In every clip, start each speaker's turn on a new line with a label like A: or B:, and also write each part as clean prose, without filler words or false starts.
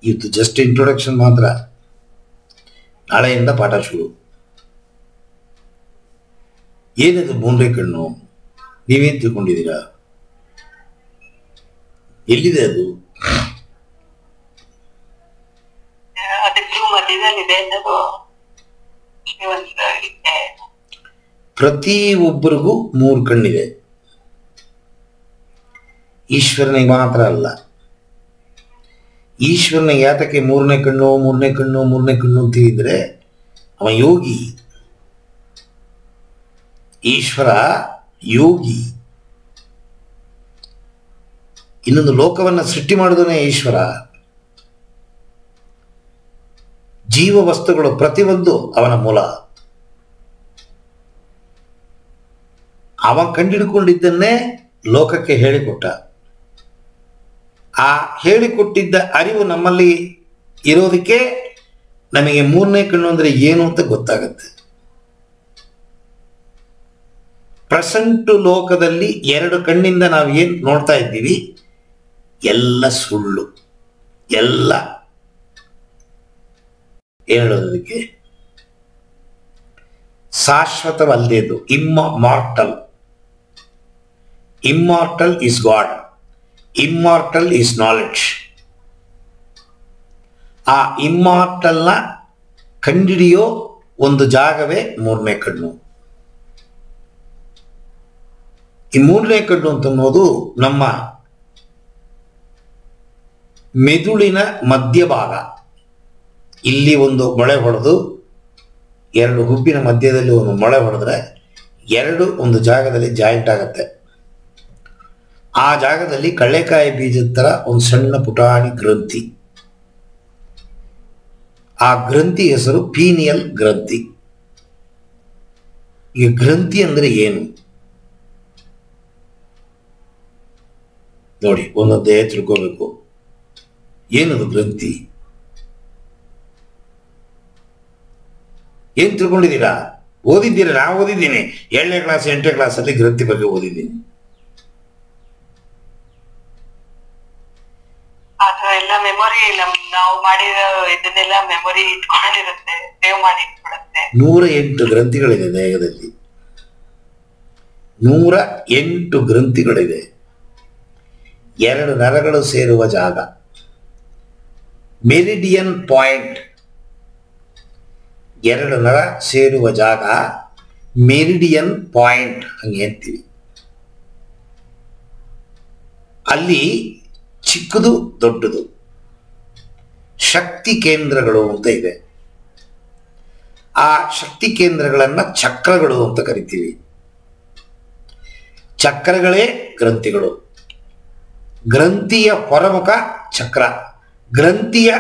A: ಇದು just introduction ಮಾತ್ರ. ನಾಳೆಯಿಂದ ಪಾಠ ಶುರು. ಏನದು ಮೂರನೇ ಕಣ್ಣು? ನೀವೇನು ತಿಳ್ಕೊಂಡಿದ್ದೀರಾ? ಎಲ್ಲಿದೆ ಅದು? ಪ್ರತಿ ಒಬ್ಬರಿಗೂ 3 ಕಣ್ಣಿದೆ. ಈಶ್ವರನಿಗೆ ಮಾತ್ರ ಅಲ್ಲ. ಈಶ್ವರನಿಗೆ ಯಾತಕ್ಕೆ ಮೂರನೇ ಕಣ್ಣು ಅಂತಿದ್ರೆ ಅವ ಯೋಗಿ. ಈಶ್ವರ ಯೋಗಿ. ಇನ್ನೊಂದು ಲೋಕವನ್ನು ಸೃಷ್ಟಿ ಮಾಡಿದವನೇ ಈಶ್ವರ. ಜೀವ ವಸ್ತುಗಳು ಪ್ರತಿಯೊಂದು ಅವನ ಮೂಲ. ಅವ ಕಂಡಿಡ್ಕೊಂಡಿದ್ದನ್ನೇ ಲೋಕಕ್ಕೆ ಹೇಳಿಕೊಟ್ಟ. ಆ ಹೇಳಿಕೊಟ್ಟಿದ್ದ ಅರಿವು ನಮ್ಮಲ್ಲಿ ಇರೋದಕ್ಕೆ ನಮಗೆ ಮೂರನೇ ಕಣ್ಣು ಅಂದರೆ ಏನು ಅಂತ ಗೊತ್ತಾಗತ್ತೆ. ಪ್ರೆಸೆಂಟ್ ಲೋಕದಲ್ಲಿ 2 ಕಣ್ಣಿಂದ ನಾವು ಏನು ನೋಡ್ತಾ ಇದ್ದೀವಿ ಎಲ್ಲ ಸುಳ್ಳು. ಎಲ್ಲ ಹೇಳೋದಕ್ಕೆ ಶಾಶ್ವತವಲ್ಲದೇದು. Immortal is God, immortal is knowledge. ಆ ಇಮ್ಮಾರ್ಟಲ್ನ ಕಂಡಿಡಿಯೋ ಒಂದು ಜಾಗವೇ ಮೂರನೇ ಕಣ್ಣು. ಈ ಮೂರನೇ ಕಣ್ಣು ಅಂತನ್ನೋದು ನಮ್ಮ ಮೆದುಳಿನ ಮಧ್ಯಭಾಗ. ಇಲ್ಲಿ ಒಂದು ಮೊಳೆ ಹೊಡೆದು 2 ಗುಬ್ಬಿನ ಮಧ್ಯದಲ್ಲಿ ಒಂದು ಮೊಳೆ ಹೊಡೆದ್ರೆ 2 ಒಂದು ಜಾಗದಲ್ಲಿ ಜಾಯಿಂಟ್ ಆಗತ್ತೆ. ಆ ಜಾಗದಲ್ಲಿ ಕಳ್ಳೆಕಾಯಿ ಬೀಜದ ಥರ ಒಂದು ಸಣ್ಣ ಪುಟಾಣಿ ಗ್ರಂಥಿ. ಆ ಗ್ರಂಥಿ ಹೆಸರು ಪೀನಿಯಲ್ ಗ್ರಂಥಿ. ಈ ಗ್ರಂಥಿ ಅಂದರೆ ಏನು ನೋಡಿ, ಒಂದೊಂದೇ ತಿಳ್ಕೋಬೇಕು. ಏನದು ಗ್ರಂಥಿ? ಏನು ತಿಳ್ಕೊಂಡಿದ್ದೀರಾ? ಓದಿದ್ದೀರಾ? ನಾನು ಓದಿದ್ದೀನಿ. 7ನೇ ಕ್ಲಾಸ್ 8ನೇ ಕ್ಲಾಸಲ್ಲಿ ಗ್ರಂಥಿ ಬಗ್ಗೆ ಓದಿದ್ದೀನಿ.
B: ಎಲ್ಲ ಮೆಮೊರಿ ನಾವು ಮಾಡಿರೋ ಇದನ್ನೆಲ್ಲ ಮೆಮೊರಿ ಇಟ್ಕೊಂಡಿರುತ್ತೆ, ಸೇವ್ ಮಾಡಿ ಇಟ್ಕೊಳ್ಳುತ್ತೆ.
A: 108 ಗ್ರಂಥಿಗಳಿದೆ ದೇಹದಲ್ಲಿ. 108 ಗ್ರಂಥಿಗಳಿದೆ. 2 ನರಗಳು ಸೇರುವ ಜಾಗ ಮೆರಿಡಿಯನ್ ಪಾಯಿಂಟ್. 2 ನರ ಸೇರುವ ಜಾಗ ಮೆರಿಡಿಯನ್ ಪಾಯಿಂಟ್ ಹಂಗೆ ಅಂತೀವಿ. ಅಲ್ಲಿ ಚಿಕ್ಕದು ದೊಡ್ಡದು ಶಕ್ತಿ ಕೇಂದ್ರಗಳು ಅಂತ ಇದೆ. ಆ ಶಕ್ತಿ ಕೇಂದ್ರಗಳನ್ನು ಚಕ್ರಗಳು ಅಂತ ಕರಿತೀವಿ. ಚಕ್ರಗಳೇ ಗ್ರಂಥಿಗಳು. ಗ್ರಂಥಿಯ ಹೊರಮುಖ ಚಕ್ರ, ಗ್ರಂಥಿಯ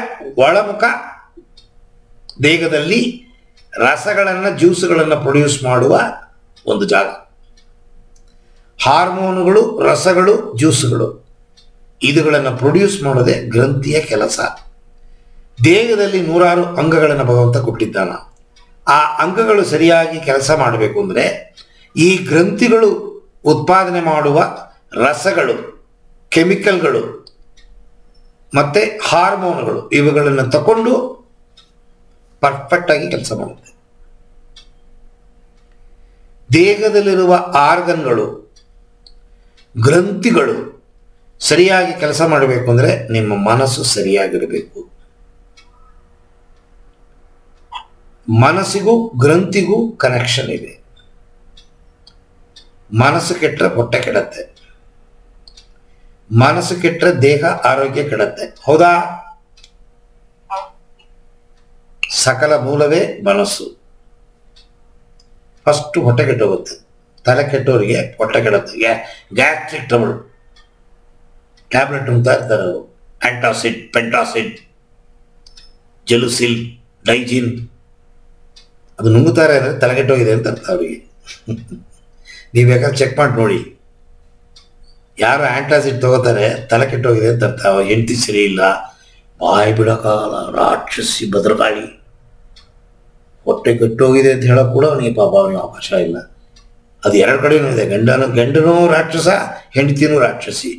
A: ಒಳಮುಖ ದೇಹದಲ್ಲಿ ರಸಗಳನ್ನು ಜ್ಯೂಸುಗಳನ್ನು ಪ್ರೊಡ್ಯೂಸ್ ಮಾಡುವ ಒಂದು ಜಾಗ. ಹಾರ್ಮೋನುಗಳು, ರಸಗಳು, ಜ್ಯೂಸುಗಳು ಇದುಗಳನ್ನು ಪ್ರೊಡ್ಯೂಸ್ ಮಾಡೋದೇ ಗ್ರಂಥಿಯ ಕೆಲಸ. ದೇಹದಲ್ಲಿ 106 ಅಂಗಗಳನ್ನು ಭಗವಂತ ಕೊಟ್ಟಿದ್ದಾನ. ಆ ಅಂಗಗಳು ಸರಿಯಾಗಿ ಕೆಲಸ ಮಾಡಬೇಕು ಅಂದರೆ ಈ ಗ್ರಂಥಿಗಳು ಉತ್ಪಾದನೆ ಮಾಡುವ ರಸಗಳು, ಕೆಮಿಕಲ್ಗಳು ಮತ್ತು ಹಾರ್ಮೋನುಗಳು ಇವುಗಳನ್ನು ತಗೊಂಡು ಪರ್ಫೆಕ್ಟಾಗಿ ಕೆಲಸ ಮಾಡುತ್ತೆ. ದೇಹದಲ್ಲಿರುವ ಆರ್ಗನ್ಗಳು, ಗ್ರಂಥಿಗಳು ಸರಿಯಾಗಿ ಕೆಲಸ ಮಾಡಬೇಕು ಅಂದರೆ ನಿಮ್ಮ ಮನಸ್ಸು ಸರಿಯಾಗಿರಬೇಕು. ಮನಸ್ಸಿಗೂ ಗ್ರಂಥಿಗೂ ಕನೆಕ್ಷನ್ ಇದೆ. ಮನಸ್ಸು ಕೆಟ್ಟರೆ ಹೊಟ್ಟೆ ಕೆಡುತ್ತೆ, ಮನಸ್ಸು ಕೆಟ್ಟರೆ ದೇಹ ಆರೋಗ್ಯ ಕೆಡುತ್ತೆ. ಹೌದಾ? ಸಕಲ ಮೂಲವೇ ಮನಸ್ಸು. ಫಸ್ಟು ಹೊಟ್ಟೆ ಕೆಟ್ಟೋಗುತ್ತೆ. ತಲೆ ಕೆಟ್ಟವರಿಗೆ ಹೊಟ್ಟೆ ಕೆಡುತ್ತೆ. ಗ್ಯಾಸ್ಟ್ರಿಕ್ ಟ್ರಬಲ್ ಟ್ಯಾಬ್ಲೆಟ್ ಅಂತ ಇರ್ತಾರೆ ಅವರು. ಆಂಟಾಸಿಡ್, ಪೆಂಟಾಸಿಡ್, ಜೆಲುಸಿಲ್, ಡೈಜಿನ್ ಅದು ನುಂಗುತ್ತಾರೆ ಅಂದರೆ ತಲೆಗೆಟ್ಟೋಗಿದೆ ಅಂತ ಅರ್ಥ ಅವರಿಗೆ. ನೀವು ಬೇಕಾದ್ರೆ ಚೆಕ್ ಮಾಡಿ ನೋಡಿ. ಯಾರು ಆಂಟಾಸಿಡ್ ತಗೋತಾರೆ ತಲೆ ಕೆಟ್ಟೋಗಿದೆ ಅಂತ ಅರ್ಥ. ಹೆಂಡತಿ ಸರಿ ಇಲ್ಲ, ಬಾಯಿ ಬಿಡೋಕ್ಕಾಗಲ್ಲ, ರಾಕ್ಷಸಿ ಭದ್ರಕಾಳಿ, ಹೊಟ್ಟೆ ಕೆಟ್ಟೋಗಿದೆ ಅಂತ ಹೇಳೋಕೆ ಕೂಡ ಅವನಿಗೆ ಪಾಪ ಅವನಿಗೆ ಅವಕಾಶ ಇಲ್ಲ. ಅದು 2 ಕಡೆಯೂ ಇದೆ. ಗಂಡನೂ ರಾಕ್ಷಸ, ಹೆಂಡತಿನೂ ರಾಕ್ಷಸಿ.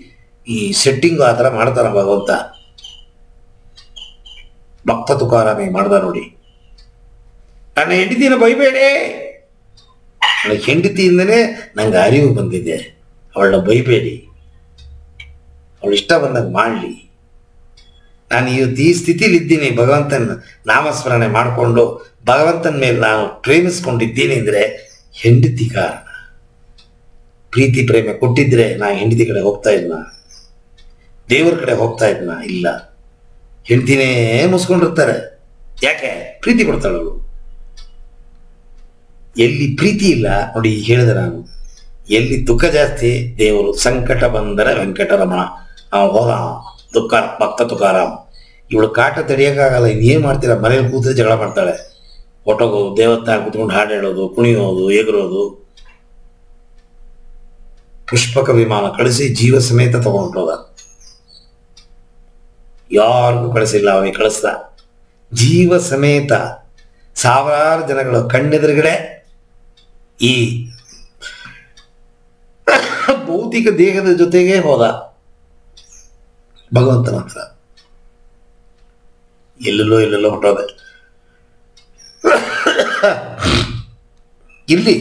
A: ಈ ಸೆಟ್ಟಿಂಗು ಆ ಥರ ಮಾಡ್ತಾನೆ ಭಗವಂತ. ಭಕ್ತ ತುಕಾರಾಮಿ ಮಾಡ್ದ ನೋಡಿ. ನನ್ನ ಹೆಂಡತಿನ ಬೈಬೇಡಿ, ನನ್ನ ಹೆಂಡತಿಯಿಂದನೇ ನಂಗೆ ಅರಿವು ಬಂದಿದೆ, ಅವಳನ್ನ ಬೈಬೇಡಿ, ಅವಳು ಇಷ್ಟ ಬಂದಾಗ ಮಾಡಲಿ. ನಾನು ಇವತ್ತು ಈ ಸ್ಥಿತಿಲಿದ್ದೀನಿ, ಭಗವಂತನ ನಾಮಸ್ಮರಣೆ ಮಾಡಿಕೊಂಡು ಭಗವಂತನ ಮೇಲೆ ನಾನು ಪ್ರೇಮಿಸ್ಕೊಂಡಿದ್ದೀನಿ ಅಂದರೆ ಹೆಂಡತಿ ಕಾರಣ. ಪ್ರೀತಿ ಪ್ರೇಮ ಕೊಟ್ಟಿದ್ರೆ ನಾ ಹೆಂಡತಿ ಕಡೆ ಹೋಗ್ತಾ ಇದ್ನ, ದೇವರ ಕಡೆ ಹೋಗ್ತಾ ಇದ್ನ? ಇಲ್ಲ, ಹೆಂಡತಿನೇ ಮುಸ್ಕೊಂಡಿರ್ತಾರೆ. ಯಾಕೆ? ಪ್ರೀತಿ ಕೊಡ್ತಾಳಳು. ಎಲ್ಲಿ ಪ್ರೀತಿ ಇಲ್ಲ ನೋಡಿ, ಹೇಳಿದೆ ನಾನು, ಎಲ್ಲಿ ದುಃಖ ಜಾಸ್ತಿ ದೇವರು. ಸಂಕಟ ಬಂದರೆ ವೆಂಕಟರಮಣ ಹೋದ ದುಃಖ ಭಕ್ತ ತುಕಾರಾಮ್. ಇವಳು ಕಾಟ ತಡಿಯೋಕ್ಕಾಗಲ್ಲ, ಇನ್ನೇನು ಮಾಡ್ತೀರಾ? ಮನೇಲಿ ಕೂತ್ರೆ ಜಗಳ ಮಾಡ್ತಾಳೆ, ಒಟ್ಟೋಗೋದು, ದೇವಸ್ಥಾನ ಕೂತ್ಕೊಂಡು ಹಾಡು ಹೇಳೋದು, ಕುಣಿಯೋದು, ಎಗರೋದು. ಪುಷ್ಪಕ ವಿಮಾನ ಕಳಿಸಿ ಜೀವ ಸಮೇತ ತಗೊಂಡೋದ, ಯಾರಿಗೂ ಕಳಿಸಿಲ್ಲ, ಅವನಿಗೆ ಕಳಿಸ್ದ ಜೀವ ಸಮೇತ. ಸಾವಿರಾರು ಜನಗಳು ಕಣ್ಣೆದುರುಗಡೆ ಈ ಭೌತಿಕ ದೇಹದ ಜೊತೆಗೆ ಹೋದ ಭಗವಂತನ ಹತ್ರ. ಎಲ್ಲೆಲ್ಲೋ ಹೊಟ್ಟೋದೆ. ಇಲ್ಲಿ